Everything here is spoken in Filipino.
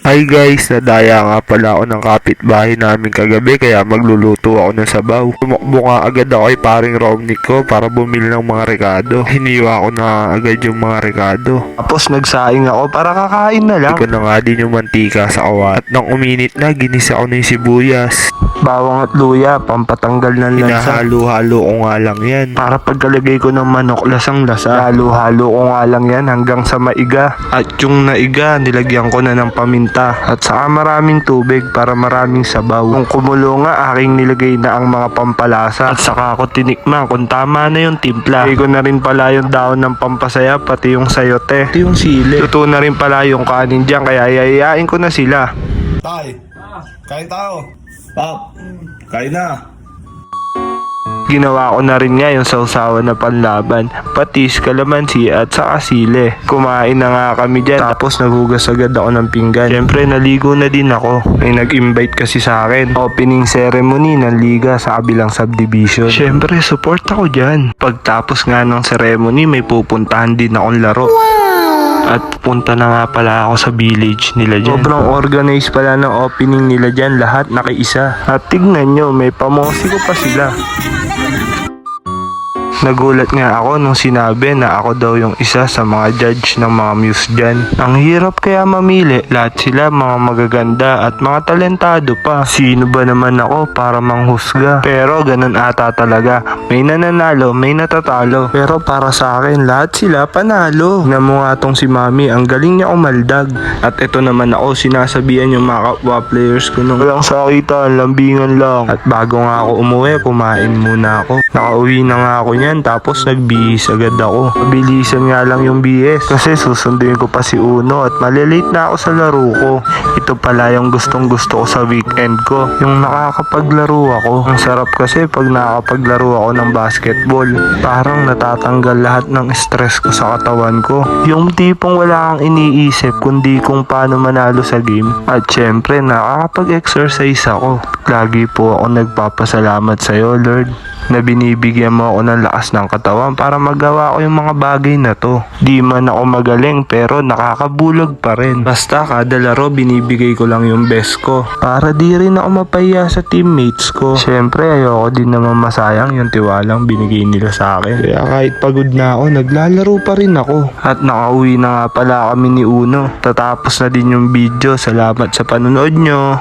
Hi guys, nadaya nga pala ako ng kapitbahay namin kagabi kaya magluluto ako ng sabaw. Tumakbo nga agad ako kay paring Romnick ko para bumili ng mga rekado. Hiniwa ko na agad yung mga rekado. Tapos nagsaing ako para kakain na lang. Hindi ko na nga din yung mantika sa kawat. At nang uminit na, ginisa ko na yung sibuyas. Bawang at luya, pampatanggal ng lansa. Hinahalo-halo ko nga lang yan. Para pagkalagay ko ng manok, lasang-lasa. Halo-halo ko nga lang yan hanggang sa maiga. At yung naiga, nilagyan ko na ng paminta. At saka maraming tubig para maraming sabaw. Kung kumulo nga, aking nilagay na ang mga pampalasa. At saka ako tinikman kung tama na yung timpla. Lagay ko na rin pala yung daon ng pampasaya, pati yung sayote, pati yung sili. Luto na rin pala yung kanin dyan, kaya yayain ko na sila. Tay, kain tayo. Pap, kain na. Ginawa ko na rin nga yung sausawan na panlaban, patis, kalamansi at saka sili. Kumain na nga kami dyan, tapos naghugas agad ako ng pinggan. Siyempre naligo na din ako. May nag-invite kasi sa akin. Opening ceremony ng liga sa kabilang subdivision. Siyempre support ako dyan. Pagtapos nga ng ceremony, may pupuntahan din akong laro. At punta na nga pala ako sa village nila dyan. Sobrang organized pala ng opening nila dyan. Lahat nakiisa. At tignan nyo, may pamosiko pa sila. Nagulat nga ako nung sinabi na ako daw yung isa sa mga judge ng mga muse dyan. Ang hirap kaya mamili, lahat sila mga magaganda at mga talentado pa. Sino ba naman ako para manghusga? Pero ganun ata talaga, may nananalo, may natatalo. Pero para sa akin, lahat sila panalo. Tignan mo nga tong si Mami, ang galing niya umaldag. At ito naman ako, sinasabihan yung mga kapwa players ko nung walang sakitan, lambingan lang. At bago nga ako umuwi, kumain muna ako. Nakauwi na nga ako niyan. Tapos nagbihis agad ako. Mabilisan nga lang yung BS kasi susunduin ko pa si Uno at malilate na ako sa laro ko. Ito pala yung gustong gusto ko sa weekend ko, yung nakakapaglaro ako. Ang sarap kasi pag nakakapaglaro ako ng basketball, parang natatanggal lahat ng stress ko sa katawan ko. Yung tipong wala kang iniisip kundi kung paano manalo sa game. At syempre nakakapag-exercise ako. Lagi po ako nagpapasalamat sa iyo, Lord, na binibigyan mo ako ng lakas ng katawan para magawa ko yung mga bagay na to. Di man ako magaling pero nakakabulag pa rin. Basta kada laro binibigay ko lang yung best ko para di rin ako mapahiya sa teammates ko. Syempre ayoko din naman masayang yung tiwalang binigay nila sa akin. Kaya kahit pagod na ako, naglalaro pa rin ako. At nakauwi na nga pala kami ni Uno. Tatapos na din yung video. Salamat sa panonood nyo.